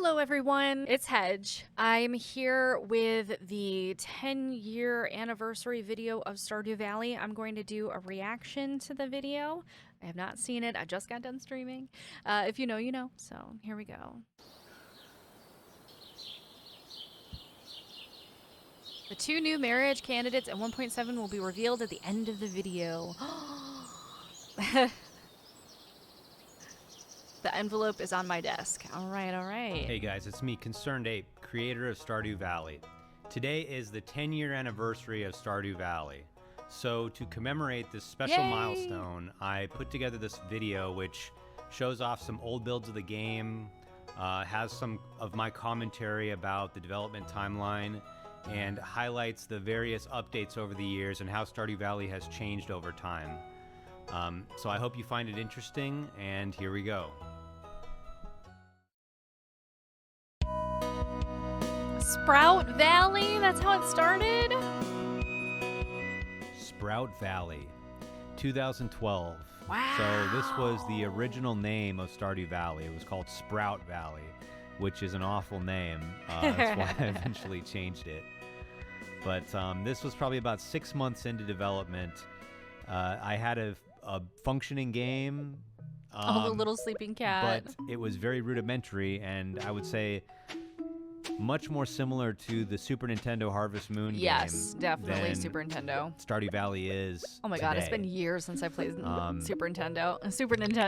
Hello everyone, it's Hedge. I'm here with the 10-year anniversary video of Stardew Valley. I'm going to do a reaction to the video. I have not seen it, I just got done streaming. If you know, you know, so here we go. The 2 new marriage candidates at 1.7 will be revealed at the end of the video. The envelope is on my desk. All right, all right. Hey guys, it's me, Concerned Ape, creator of Stardew Valley. Today is the 10-year anniversary of Stardew Valley. So to commemorate this special milestone, I put together this video which shows off some old builds of the game, has some of my commentary about the development timeline, and highlights the various updates over the years and how Stardew Valley has changed over time. So I hope you find it interesting, and here we go. Sprout Valley, that's how it started? Sprout Valley, 2012. Wow. So this was the original name of Stardew Valley. It was called Sprout Valley, which is an awful name. That's why I eventually changed it. But this was probably about 6 months into development. I had a functioning game. The little sleeping cat. But it was very rudimentary, and I would say much more similar to the Super Nintendo Harvest Moon game. Yes, definitely Super Nintendo. Stardew Valley is Oh my today. God, it's been years since I played Super Nintendo.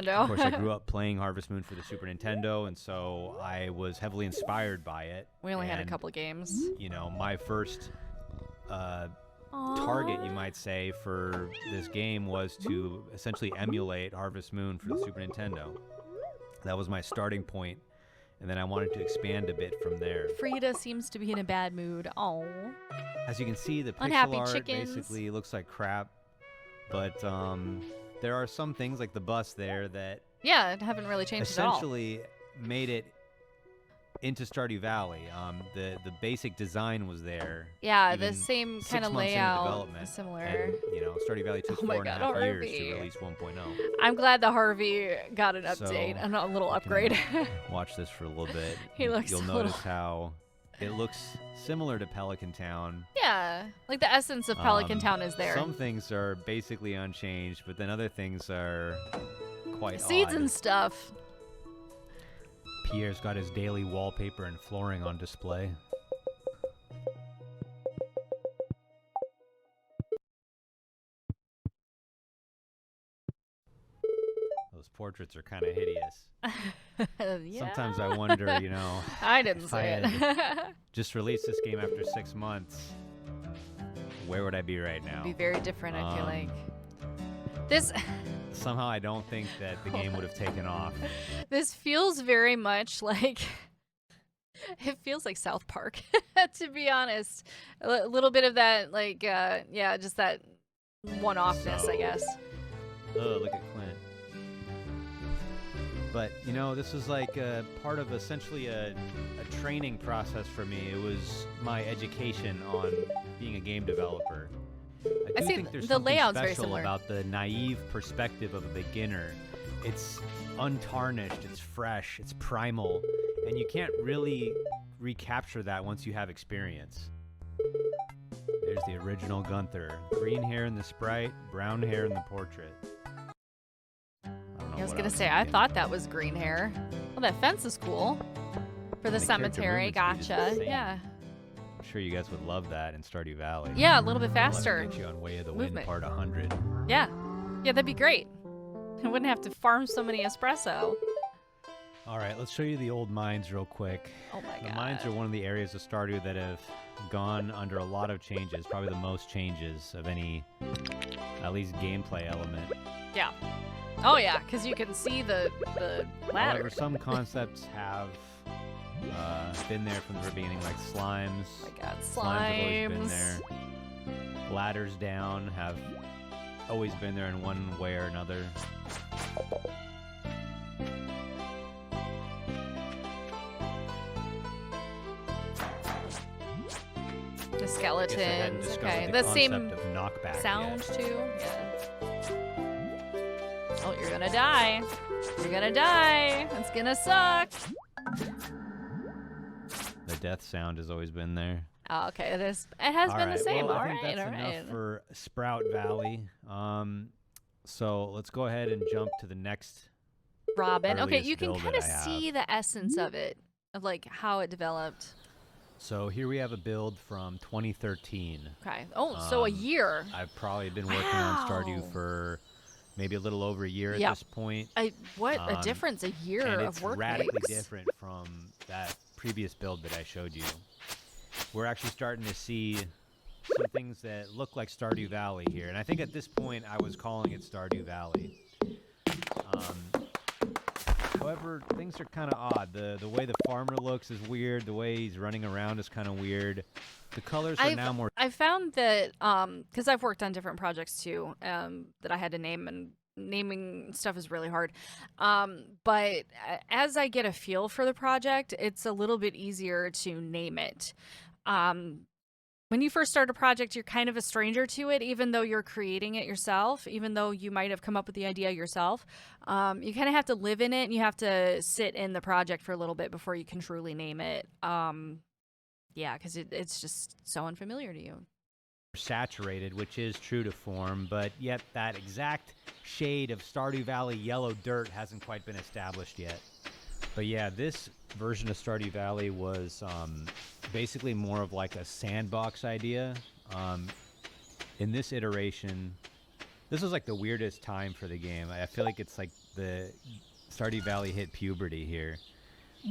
Of course, I grew up playing Harvest Moon for the Super Nintendo, and so I was heavily inspired by it. We only had a couple games. You know, my first target, you might say, for this game was to essentially emulate Harvest Moon for the Super Nintendo. That was my starting point, and then I wanted to expand a bit from there. Frida seems to be in a bad mood. Oh. As you can see, the pixel Unhappy art chickens. basically looks like crap, but there are some things like the bus there that haven't really changed at all. essentially made it into Stardew Valley. The basic design was there. Yeah, even the same 6 kind of months into layout, development, similar. And, you know, Stardew Valley took Oh my 4.5 God, years Harvey. to release 1.0. I'm glad the Harvey got an So, update, a little you can upgrade. Watch this for a little bit. He looks You'll a notice little- how it looks similar to Pelican Town. Yeah, like the essence of Pelican Town is there. Some things are basically unchanged, but then other things are quite Seeds odd. and stuff. Pierre's got his daily wallpaper and flooring on display. Those portraits are kind of hideous. Yeah. Sometimes I wonder, you know, I didn't if say I it. just released this game after 6 months, where would I be right now? Be very different, I feel like. This Somehow I don't think that the game would have taken off. this feels very much like it feels like South Park, to be honest. A little bit of that, like, yeah, just that one-offness, I guess. Oh, look at Clint. But, you know, this was like part of essentially a training process for me. It was my education on being a game developer. I do see think there's the something layout's very special similar. about the naive perspective of a beginner. It's untarnished, it's fresh, it's primal, and you can't really recapture that once you have experience. There's the original Gunther. Green hair in the sprite, brown hair in the portrait. I was gonna say, I thought that was green hair. Well, that fence is cool. For the The character cemetery, movement speed is gotcha. insane. Yeah. I'm sure you guys would love that in Stardew Valley. Yeah, a little bit I'll faster. get you on Way of the Wind Movement. Part 100. Yeah. Yeah, that'd be great. I wouldn't have to farm so many espresso. All right, let's show you the old mines real quick. Oh my The God. mines are one of the areas of Stardew that have gone under a lot of changes, probably the most changes of any, at least gameplay element. Yeah. Oh yeah, because you can see the ladder. However, some concepts have been there from the very beginning, like slimes. Oh my God, Slimes have always been slimes. there. Ladders down have always been there in one way or another. The I guess I hadn't skeletons. discovered Okay, the the concept same of knockback sound yet. too. Yeah. Oh, you're gonna die. You're gonna die. It's gonna suck. death sound has always been there. Oh, okay. It is. It has been the same. Well, All I think right. that's All right. enough for Sprout Valley. So let's go ahead and jump to the next Robin. Okay, earliest you can build kind that of I have. see the essence of it, of like how it developed. So here we have a build from 2013. Okay. Oh, so a year. I've probably been working on Stardew for maybe a little over a year at this point. What a difference a year and of it's work radically makes. different from that previous build that I showed you. We're actually starting to see some things that look like Stardew Valley here, and I think at this point I was calling it Stardew Valley. However, things are kind of odd. The way the farmer looks is weird. The way he's running around is kind of weird. The colors are now more... I found that, because I've worked on different projects too, that I had to name, and naming stuff is really hard. But as I get a feel for the project, it's a little bit easier to name it. When you first start a project, you're kind of a stranger to it, even though you're creating it yourself, even though you might have come up with the idea yourself. You kind of have to live in it, and you have to sit in the project for a little bit before you can truly name it. Yeah, because it's just so unfamiliar to you. Saturated, which is true to form, but yet that exact shade of Stardew Valley yellow dirt hasn't quite been established yet. But yeah, this version of Stardew Valley was basically more of like a sandbox idea. In this iteration, this was like the weirdest time for the game. I feel like it's like the Stardew Valley hit puberty here.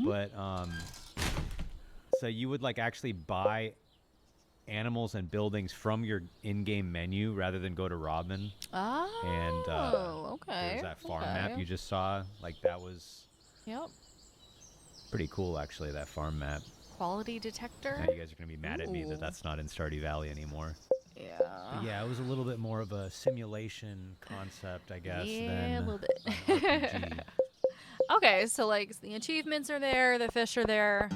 But so you would like actually buy animals and buildings from your in-game menu rather than go to Robin. Oh, and okay. There's that farm map you just saw. Like that was pretty cool, actually, that farm map. Quality detector? Now you guys are going to be mad at me that that's not in Stardew Valley anymore. Yeah. But yeah, it was a little bit more of a simulation concept, I guess, than a little bit. an RPG. Okay, so like the achievements are there, the fish are there.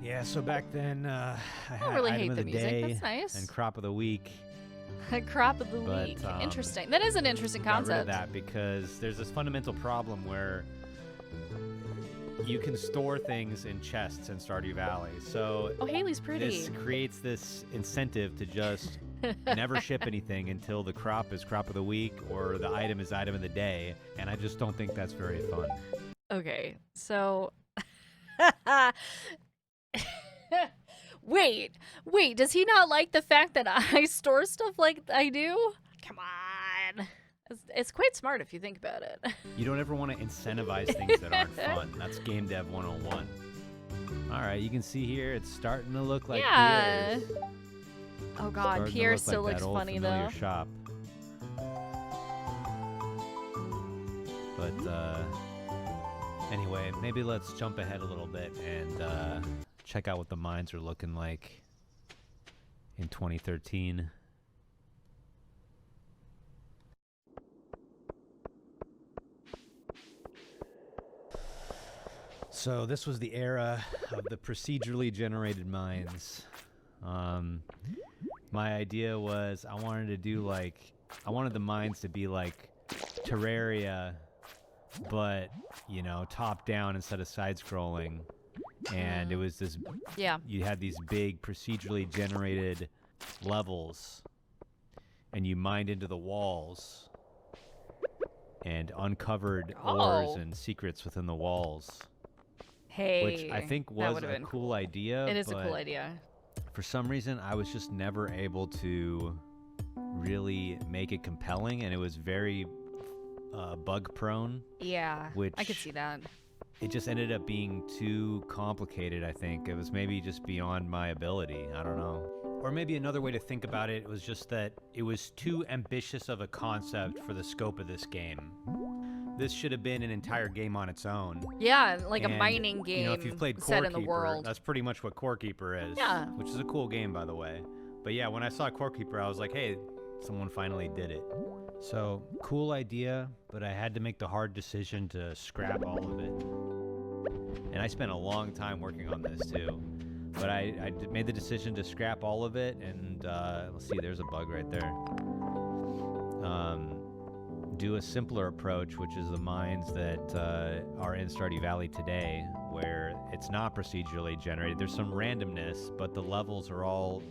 Yeah, so back then I had really item hate of the the music. day That's nice. and crop of the week. Crop of the But, week. Interesting. That is an interesting Got rid concept. of that because there's this fundamental problem where you can store things in chests in Stardew Valley. So Oh, Haley's pretty. this creates this incentive to just never ship anything until the crop is crop of the week or the item is item of the day, and I just don't think that's very fun. Okay, so wait, does he not like the fact that I store stuff like I do? Come on. It's quite smart if you think about it. You don't ever want to incentivize things that aren't fun. That's Game Dev 101. All right, you can see here it's starting to look like Pierre's. Oh God, Starting to Pierre look still like looks that old funny familiar though. Shop. But anyway, maybe let's jump ahead a little bit and check out what the mines are looking like in 2013. So this was the era of the procedurally generated mines. My idea was I wanted the mines to be like Terraria, but, you know, top down instead of side scrolling. And it was this, you had these big procedurally generated levels, and you mined into the walls and uncovered ores and secrets within the walls. Hey, which I think was a cool idea. It is a cool idea. For some reason, I was just never able to really make it compelling, and it was very bug prone. Yeah, which I could see that. It just ended up being too complicated, I think. It was maybe just beyond my ability. I don't know. Or maybe another way to think about it was just that it was too ambitious of a concept for the scope of this game. This should have been an entire game on its own. Yeah, like a mining game, you know, if you've played set Core in the Keeper, world. that's pretty much what Core Keeper is. Yeah. Which is a cool game, by the way. But yeah, when I saw Core Keeper, I was like, hey, someone finally did it. So, cool idea, but I had to make the hard decision to scrap all of it. And I spent a long time working on this, too. But I made the decision to scrap all of it, and let's see, there's a bug right there. do a simpler approach, which is the mines that are in Stardew Valley today, where it's not procedurally generated. There's some randomness, but the levels are all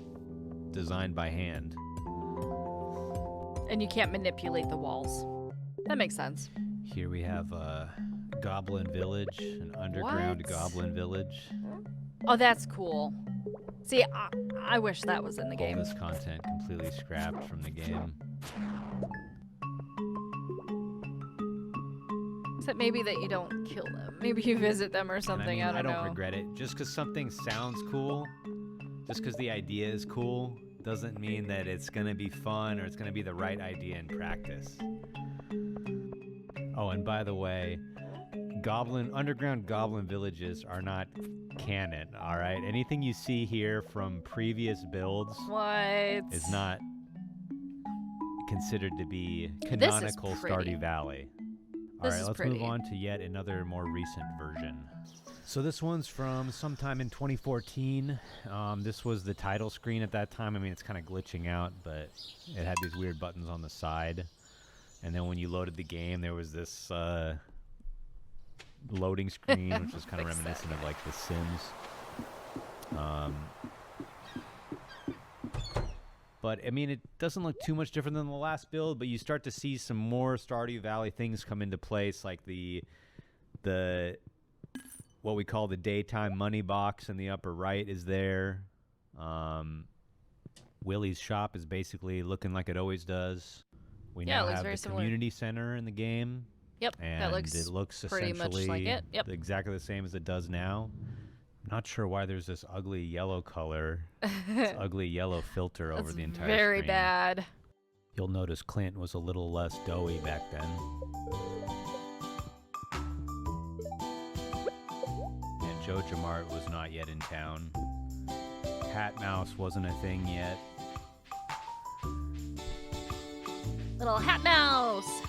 designed by hand. And you can't manipulate the walls. That makes sense. Here we have a goblin village, an underground goblin village. Oh, that's cool. See, I wish that was in the game. All this content completely scrapped from the game. Except maybe that you don't kill them. Maybe you visit them or something. And I don't know. I don't regret it. Just because something sounds cool, just because the idea is cool, doesn't mean that it's going to be fun or it's going to be the right idea in practice. Oh, and by the way, underground goblin villages are not canon, all right? Anything you see here from previous builds is not considered to be canonical Stardew Valley. All right, let's move on to yet another more recent version. So this one's from sometime in 2014. This was the title screen at that time. I mean, it's kind of glitching out, but it had these weird buttons on the side. And then when you loaded the game, there was this loading screen, which was kind of reminiscent of like The Sims. But I mean, it doesn't look too much different than the last build, but you start to see some more Stardew Valley things come into place, like the what we call the daytime money box in the upper right is there. Willie's shop is basically looking like it always does. We now have the community center in the game. Yep, and that looks it looks pretty essentially much like it. Yep. Exactly the same as it does now. Not sure why there's this ugly yellow color, this ugly yellow filter over the entire very screen. bad. You'll notice Clint was a little less doughy back then. And Joe Jamart was not yet in town. Hat Mouse wasn't a thing yet. Little hat mouse!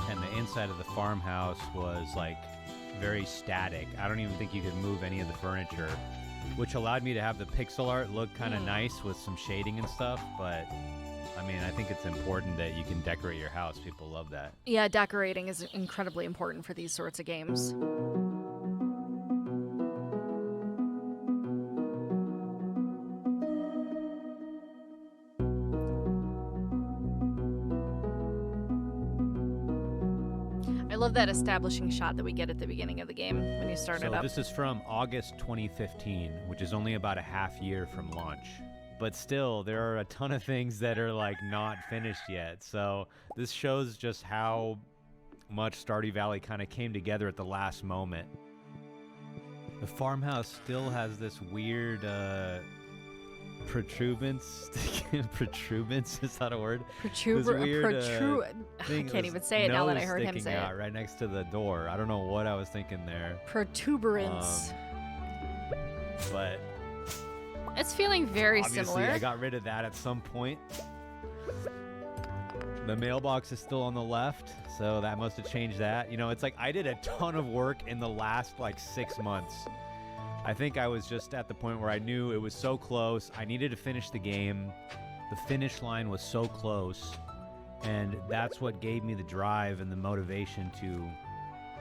And the inside of the farmhouse was like very static. I don't even think you could move any of the furniture, which allowed me to have the pixel art look kind of nice with some shading and stuff. But I mean, I think it's important that you can decorate your house. People love that. Yeah, decorating is incredibly important for these sorts of games. I love that establishing shot that we get at the beginning of the game when you start it up. So this is from August 2015, which is only about a half year from launch. But still, there are a ton of things that are like not finished yet. So this shows just how much Stardew Valley kind of came together at the last moment. The farmhouse still has this weird protuberance. Protuberance, is that a word? I can't even say it now that I heard him say it. Right next to the door. I don't know what I was thinking there. Protuberance. But it's feeling very obviously similar. I got rid of that at some point. The mailbox is still on the left, so that must have changed that. You know, it's like I did a ton of work in the last like 6 months. I think I was just at the point where I knew it was so close. I needed to finish the game. The finish line was so close. And that's what gave me the drive and the motivation to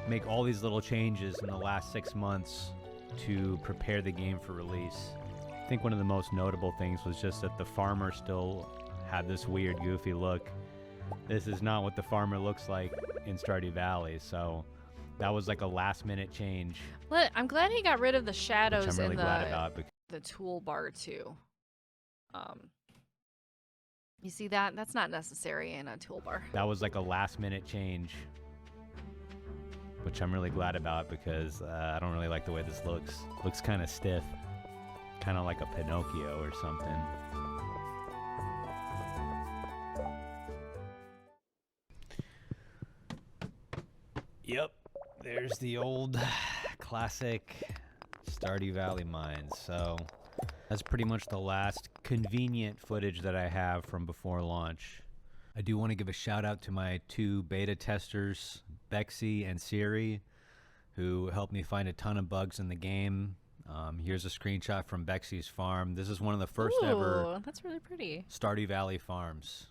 make all these little changes in the last 6 months to prepare the game for release. I think one of the most notable things was just that the farmer still had this weird, goofy look. This is not what the farmer looks like in Stardew Valley, so that was like a last-minute change. I'm glad he got rid of the shadows which I'm really in glad about the toolbar too. You see that? That's not necessary in a toolbar. That was like a last-minute change, which I'm really glad about because I don't really like the way this looks. Looks kind of stiff, kind of like a Pinocchio or something. Yep, there's the old classic Stardew Valley mines. So that's pretty much the last convenient footage that I have from before launch. I do want to give a shout out to my 2 beta testers, Bexy and Siri, who helped me find a ton of bugs in the game. Here's a screenshot from Bexy's farm. This is one of the first ever that's really pretty. Stardew Valley farms.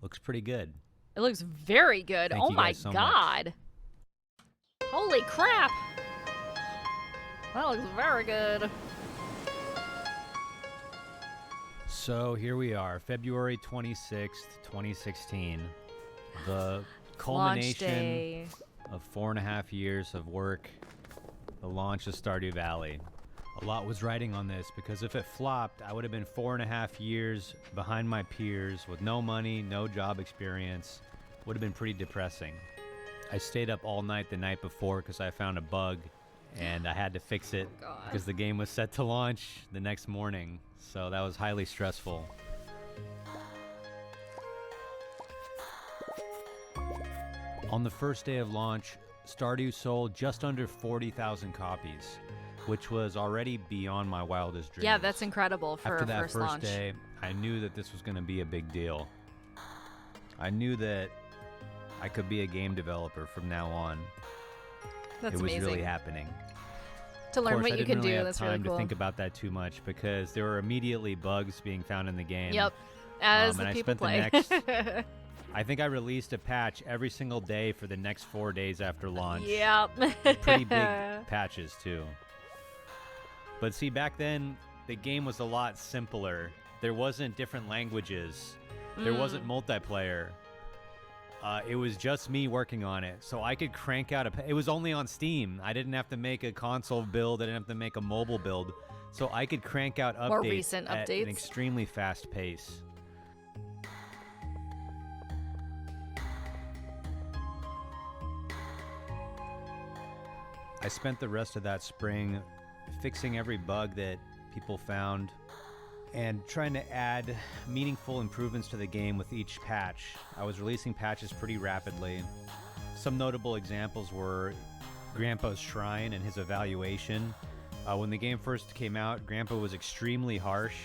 Looks pretty good. It looks very good. Thank Oh you my guys so much. god. Holy crap. That looks very good. So here we are, February 26th, 2016. The Launch culmination day. of 4.5 years of work, the launch of Stardew Valley. A lot was riding on this because if it flopped, I would have been 4.5 years behind my peers with no money, no job experience. Would have been pretty depressing. I stayed up all night the night before because I found a bug and I had to fix it because the game was set to launch the next morning. So that was highly stressful. On the first day of launch, Stardew sold just under 40,000 copies, which was already beyond my wildest dreams. Yeah, that's incredible for After a that first first launch. day, I knew that this was going to be a big deal. I knew that I could be a game developer from now on. That's it was amazing. really happening. To learn Of course, what I you didn't can really do, have that's time really cool. to think about that too much because there were immediately bugs being found in the game. Yep, as the and people I play. spent the next, I think I released a patch every single day for the next 4 days after launch. Yep. Pretty big patches too. But see, back then, the game was a lot simpler. There wasn't different languages. There wasn't multiplayer. It was just me working on it. So I could crank out it was only on Steam. I didn't have to make a console build. I didn't have to make a mobile build. So I could crank out updates More recent at updates. an extremely fast pace. I spent the rest of that spring fixing every bug that people found and trying to add meaningful improvements to the game with each patch. I was releasing patches pretty rapidly. Some notable examples were Grandpa's Shrine and his evaluation. When the game first came out, Grandpa was extremely harsh,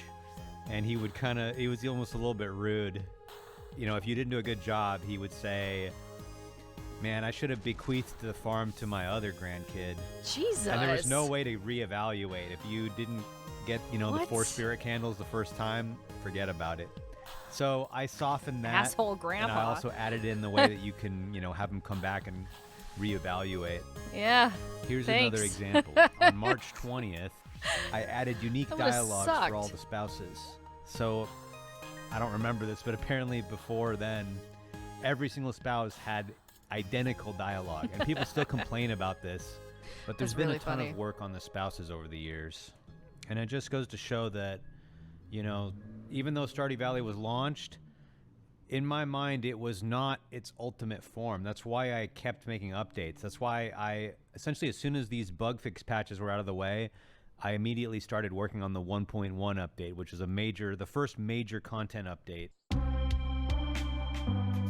and he was almost a little bit rude. You know, if you didn't do a good job, he would say, "Man, I should have bequeathed the farm to my other grandkid." Jesus. And there was no way to reevaluate. If you didn't get, the What? 4 spirit candles the first time, forget about it. So I softened that. Asshole grandpa. And I also added in the way that you can, have him come back and reevaluate. Yeah. Here's Thanks. another example. On March 20th, I added unique That would've dialogues sucked. for all the spouses. So I don't remember this, but apparently before then, every single spouse had identical dialogue. And people still complain about this. But there's That's been really a ton funny. of work on the spouses over the years. And it just goes to show that, even though Stardew Valley was launched, in my mind, it was not its ultimate form. That's why I kept making updates. That's why I, essentially, as soon as these bug fix patches were out of the way, I immediately started working on the 1.1 update, which is the first major content update.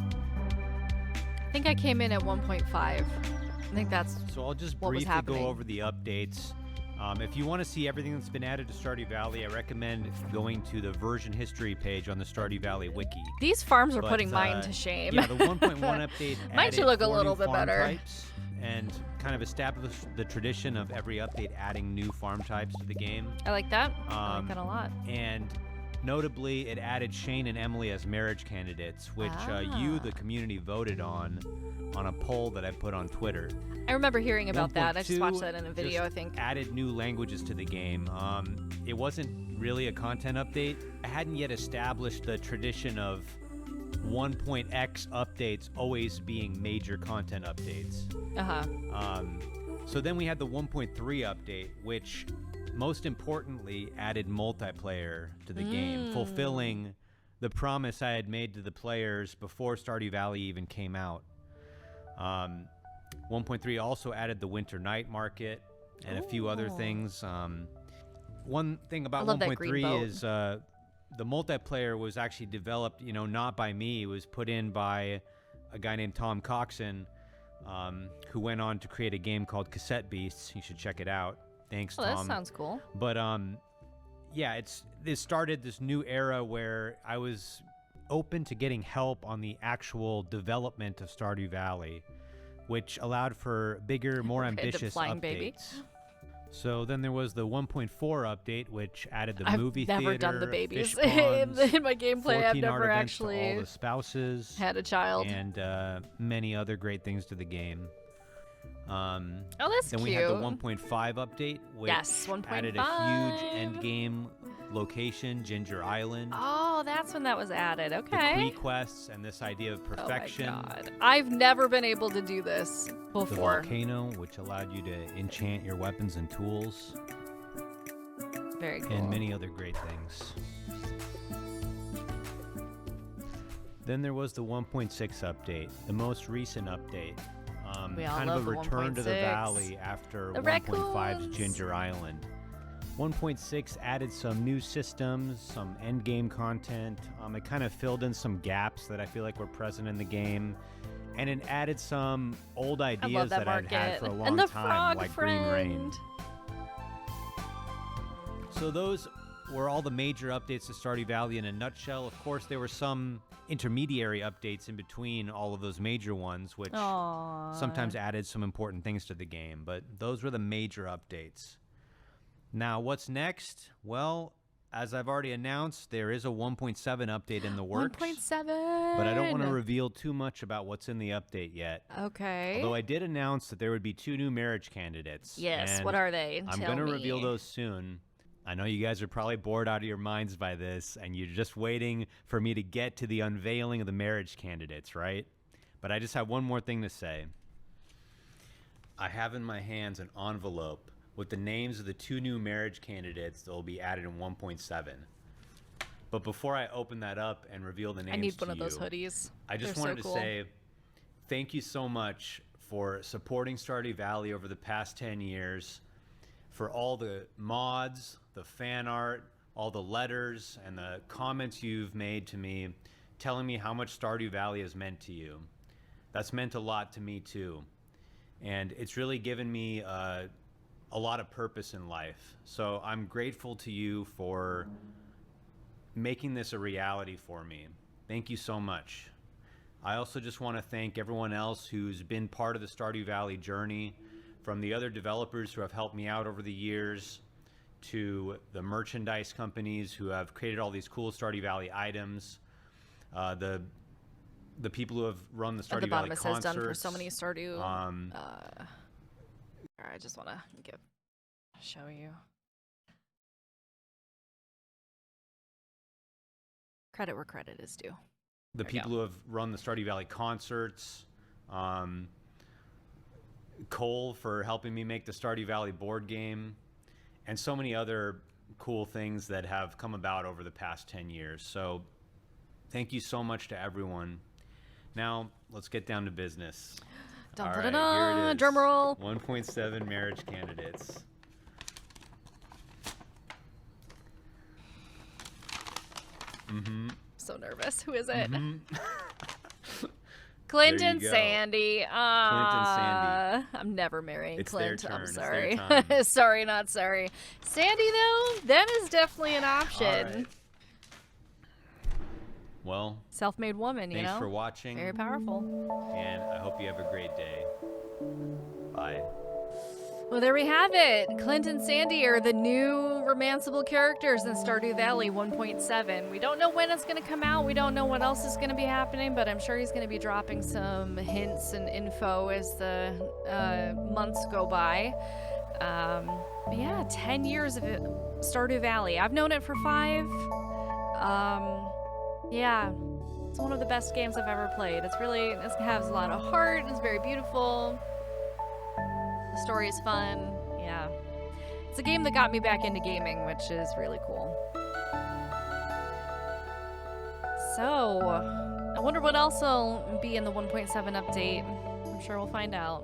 I think I came in at 1.5. I think that's So I'll just what was briefly happening. go over the updates. If you want to see everything that's been added to Stardew Valley, I recommend going to the version history page on the Stardew Valley wiki. These farms are But, putting mine to shame. Yeah, the 1.1 update Mine should added look a 4 little new bit farm better. types and kind of established the tradition of every update adding new farm types to the game. I like that. I like that a lot. And notably, it added Shane and Emily as marriage candidates, which you, the community, voted on a poll that I put on Twitter. I remember hearing about that. I just 1.2 watched that in a video, I just think. Added new languages to the game. It wasn't really a content update. I hadn't yet established the tradition of 1.x updates always being major content updates. Uh-huh. So then we had the 1.3 update, which most importantly added multiplayer to the game, fulfilling the promise I had made to the players before Stardew Valley even came out. 1.3 also added the winter night market and a few other things. One thing about I love that green 1.3 boat. is the multiplayer was actually developed, not by me. It was put in by a guy named Tom Coxon, who went on to create a game called Cassette Beasts. You should check it out. Thanks, Oh, Tom. that sounds cool. But yeah, it started this new era where I was open to getting help on the actual development of Stardew Valley, which allowed for bigger, more Okay, the ambitious flying updates. baby. So then there was the 1.4 update, which added the I've movie never theater, done the babies. fish ponds, In my gameplay, I've 14 art never events to actually all the spouses, had a child. and many other great things to the game. Oh, that's then cute. we had the 1.5 update, which Yes, 1.5. added a huge end game location, Ginger Island. Oh, that's when that was added. The Okay. quests and this idea of perfection. Oh my god. I've never been able to do this The before. volcano, which allowed you to enchant your weapons and tools, Very cool. and many other great things. Then there was the 1.6 update, the most recent update. We all Kind love of a the return to the 1.6. valley after The 1.5's raccoons. Ginger Island. 1.6 added some new systems, some end game content. It kind of filled in some gaps that I feel like were present in the game. And it added some old I love ideas that that I'd had market. for a long And the time, frog like friend. Green Rain. So those were all the major updates to Stardew Valley in a nutshell. Of course, there were some intermediary updates in between all of those major ones, which Aww. sometimes added some important things to the game, but those were the major updates. Now, what's next? Well, as I've already announced, there is a 1.7 update in the works. 1.7. But I don't want to reveal too much about what's in the update yet. Okay. Although I did announce that there would be 2 new marriage candidates. Yes, and what are they? I'm Tell going to me. reveal those soon. I know you guys are probably bored out of your minds by this, and you're just waiting for me to get to the unveiling of the marriage candidates, right? But I just have one more thing to say. I have in my hands an envelope with the names of the 2 new marriage candidates that will be added in 1.7. But before I open that up and reveal the names I need one to of those you, hoodies. I just They're wanted so to cool. say thank you so much for supporting Stardew Valley over the past 10 years, for all the mods, the fan art, all the letters, and the comments you've made to me telling me how much Stardew Valley has meant to you. That's meant a lot to me too. And it's really given me a lot of purpose in life. So I'm grateful to you for making this a reality for me. Thank you so much. I also just want to thank everyone else who's been part of the Stardew Valley journey, from the other developers who have helped me out over the years, to the merchandise companies who have created all these cool Stardew Valley items, the people who have run the At the Stardew bottom Valley it says concerts. done for so many Stardew. I just want to show you. Credit where credit is due. The There we people go. who have run the Stardew Valley concerts, Cole for helping me make the Stardew Valley board game, and so many other cool things that have come about over the past 10 years. So thank you so much to everyone. Now, let's get down to business. Dun, All dun, right, dun, here dun. it is. Drum roll. 1.7 marriage candidates. So nervous. Who is it? Mhm. Clinton go. Sandy. Sandy. I'm never marrying It's their Clint. turn. I'm It's sorry. their time. Sorry, not sorry. Sandy, though, that is definitely an option. All right. Well, Self-made woman, you thanks know? for watching, Very powerful. and I hope you have a great day. Bye. Well, there we have it. Clint and Sandy are the new romanceable characters in Stardew Valley 1.7. We don't know when it's going to come out. We don't know what else is going to be happening, but I'm sure he's going to be dropping some hints and info as the months go by. But yeah, 10 years of it, Stardew Valley. I've known it for 5. Yeah, it's one of the best games I've ever played. It has a lot of heart. It's very beautiful. The story is fun. Yeah. It's a game that got me back into gaming, which is really cool. So, I wonder what else will be in the 1.7 update. I'm sure we'll find out.